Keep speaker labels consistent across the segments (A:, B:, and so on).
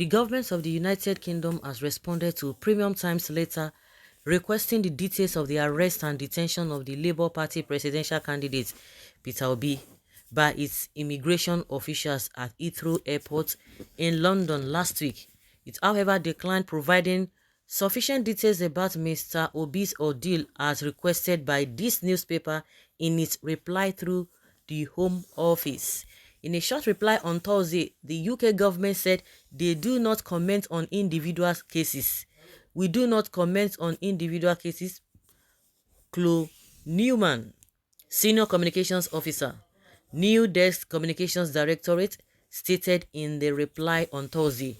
A: The government of the United Kingdom has responded to Premium Times letter requesting the details of the arrest and detention of the Labour Party presidential candidate Peter Obi by its immigration officials at Heathrow Airport in London last week. It, however, declined providing sufficient details about Mr. Obi's ordeal as requested by this newspaper in its reply through the Home Office. In a short reply on Thursday, the UK government said they do not comment on individual cases. We do not comment on individual cases, Chloe Newman, Senior Communications Officer, New Desk Communications Directorate, stated in the reply on Thursday.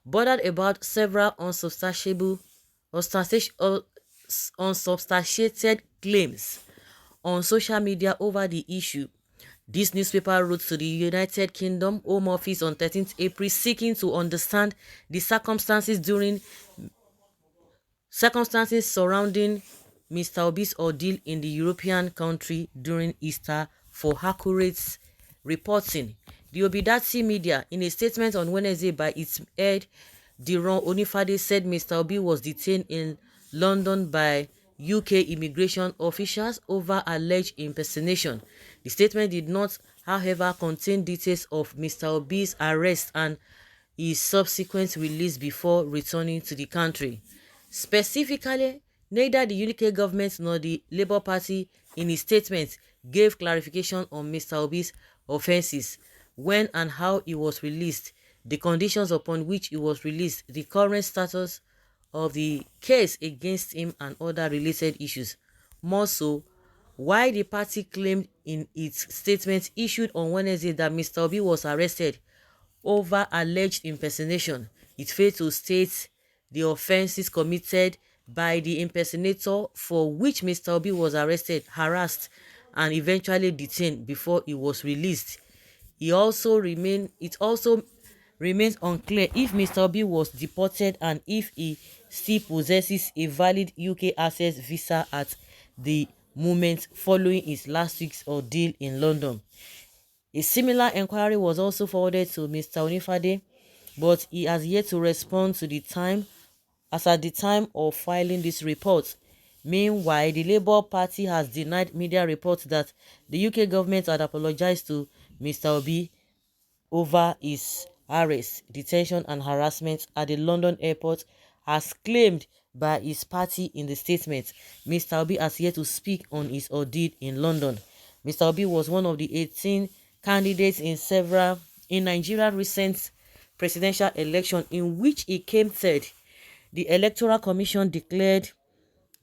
A: Bothered about several unsubstantiated claims on social media over the issue, this newspaper wrote to the United Kingdom Home Office on 13th April seeking to understand the circumstances surrounding Mr. Obi's ordeal in the European country during Easter for accurate reporting. The Obi'S media, in a statement on Wednesday by its head, Diron Onifade, said Mr. Obi was detained in London by UK immigration officials over alleged impersonation. The statement did not, however, contain details of Mr. Obi's arrest and his subsequent release before returning to the country. Specifically, neither the UK government nor the Labour Party in its statement gave clarification on Mr. Obi's offences, when and how he was released, the conditions upon which he was released, the current status of the case against him, and other related issues. More so, why the party claimed in its statement issued on Wednesday that Mr. Obi was arrested over alleged impersonation, it failed to state the offences committed by the impersonator for which Mr. Obi was arrested, harassed, and eventually detained before he was released. It also remains unclear if Mr. Obi was deported and if he still possesses a valid UK access visa at the moment following his last week's ordeal in London. A similar inquiry was also forwarded to Mr. Onifade, but he has yet to respond to the time at the time of filing this report. Meanwhile, the Labour Party has denied media reports that the UK government had apologized to Mr. Obi over his arrest, detention, and harassment at the London airport, as claimed by his party in the statement. Mr. Obi has yet to speak on his ordeal in London. Mr. Obi was one of the 18 candidates in Nigeria's recent presidential election, in which he came third. The Electoral Commission declared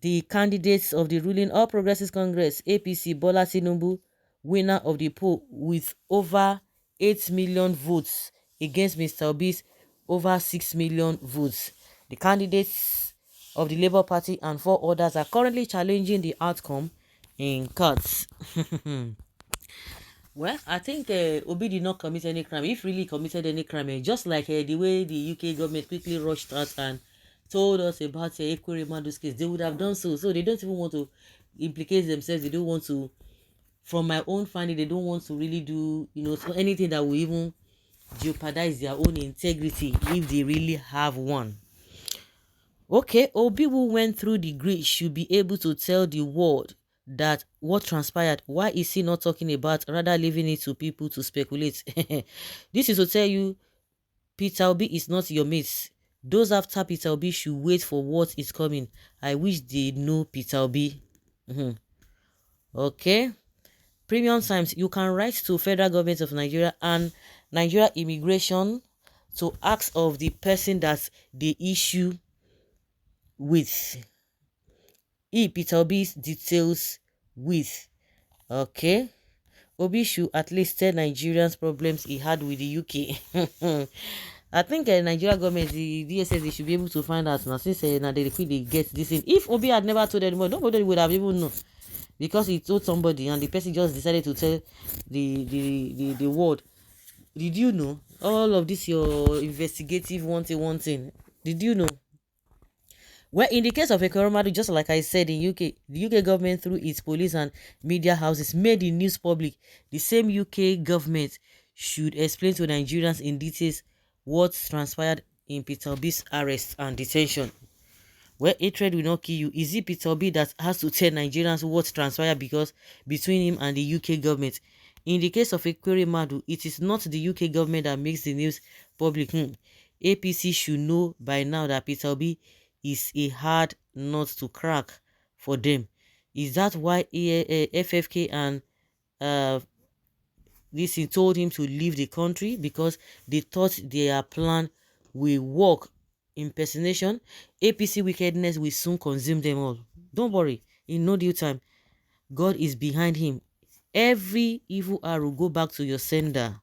A: the candidates of the ruling All Progressives Congress (APC) Bola Tinubu winner of the poll with over 8 million votes against Mr. Obi's over 6 million votes. The candidates of the Labour Party and 4 others are currently challenging the outcome in courts. Well, I think Obi did not commit any crime. If really committed any crime, just like the way the UK government quickly rushed out and told us about Ekweremadu's case, they would have done so. So they don't even want to implicate themselves. They don't want to, from my own finding, they don't want to really do, anything that will even jeopardize their own integrity if they really have one. Okay, Obi, who went through the grid, should be able to tell the world that what transpired. Why is he not talking about, rather leaving it to people to speculate? This is to tell you, Peter Obi is not your mate. Those after Peter Obi should wait for what is coming. I wish they know Peter Obi. Okay. Premium Times, you can write to Federal Government of Nigeria and Nigeria Immigration to ask of the person that they issue with. Peter Obi's details with. Okay. Obi should at least tell Nigerians problems he had with the UK. I think Nigeria government, the DSS, they should be able to find out now, since now they get this in. If Obi had never told anyone, nobody would have even known, because he told somebody and the person just decided to tell the world. Did you know all of this? Your investigative one thing. Did you know? Well, in the case of Ekweremadu, just like I said, in UK, the UK government through its police and media houses made the news public. The same UK government should explain to Nigerians in details what transpired in Peter Obi's arrest and detention. Well, hatred will not kill you. Is it Peter Obi that has to tell Nigerians what transpired because between him and the UK government? In the case of Ekwere Madu, it is not the UK government that makes the news public. APC should know by now that Peter Obi is a hard nut to crack for them. Is that why FFK and uh, this he told him to leave the country because they thought their plan will work? Impersonation, APC wickedness will soon consume them all. Don't worry, in no due time, God is behind him. Every evil arrow go back to your sender.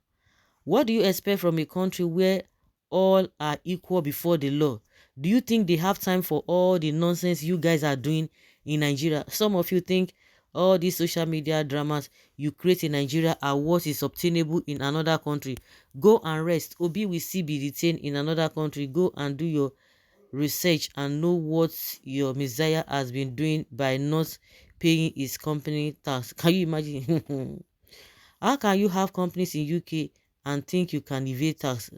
A: What do you expect from a country where all are equal before the law? Do you think they have time for all the nonsense you guys are doing in Nigeria? Some of you think all these social media dramas you create in Nigeria are what is obtainable in another country. Go and rest. Obi will still be detained in another country. Go and do your research and know what your Messiah has been doing by not paying his company tax. Can you imagine? How can you have companies in UK and think you can evade tax?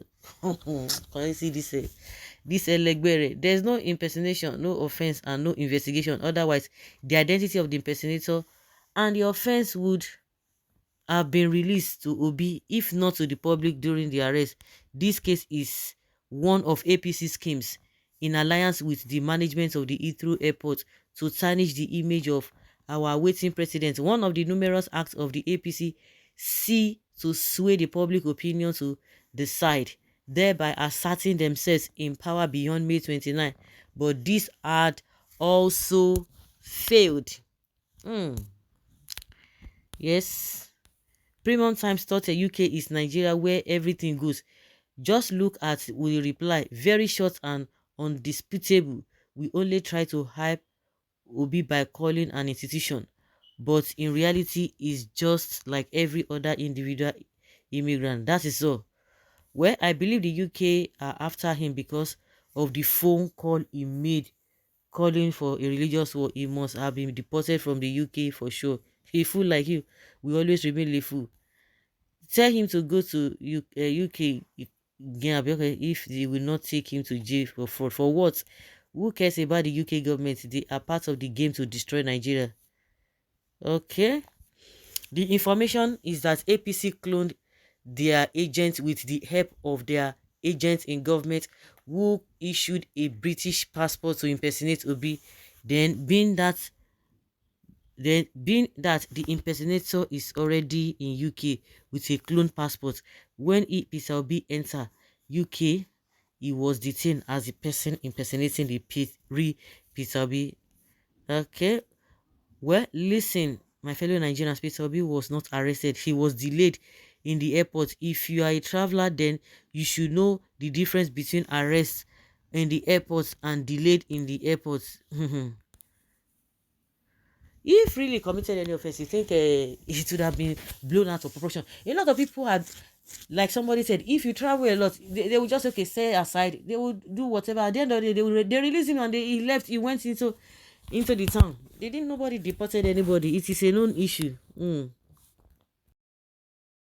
A: Can you see this Elegbere? There's no impersonation, no offense, and no investigation. Otherwise, the identity of the impersonator and the offense would have been released to Obi, if not to the public during the arrest. This case is one of APC schemes in alliance with the management of the Heathrow Airport to tarnish the image of our awaiting president. One of the numerous acts of the APC see to sway the public opinion to the side, thereby asserting themselves in power beyond May 29. But this had also failed. Yes. Premium Times thought a UK is Nigeria where everything goes. Just look at will reply. Very short and undisputable. We only try to hype Obi by calling an institution, but in reality is just like every other individual immigrant. That is all. Well, I believe the UK are after him because of the phone call he made calling for a religious war. He must have been deported from the UK for sure. A fool like you will always remain a fool. Tell him to go to UK again if they will not take him to jail for fraud. For what? Who cares about the UK government? They are part of the game to destroy Nigeria. Okay. The information is that APC cloned their agents with the help of their agents in government who issued a British passport to impersonate Obi. Then being that the impersonator is already in UK with a clone passport, when Peter Obi entered UK, he was detained as the person impersonating the real Peter Obi. Okay, well, listen, my fellow Nigerians, Peter Obi was not arrested. He was delayed in the airport. If you are a traveler, then you should know the difference between arrest in the airport and delayed in the airport. If really committed any offense, you think it would have been blown out of proportion. A lot of people had, like somebody said, if you travel a lot, they will just stay aside. They will do whatever. At the end of the day, they released him and he left. He went into the town. They didn't. Nobody deported anybody. It is a known issue.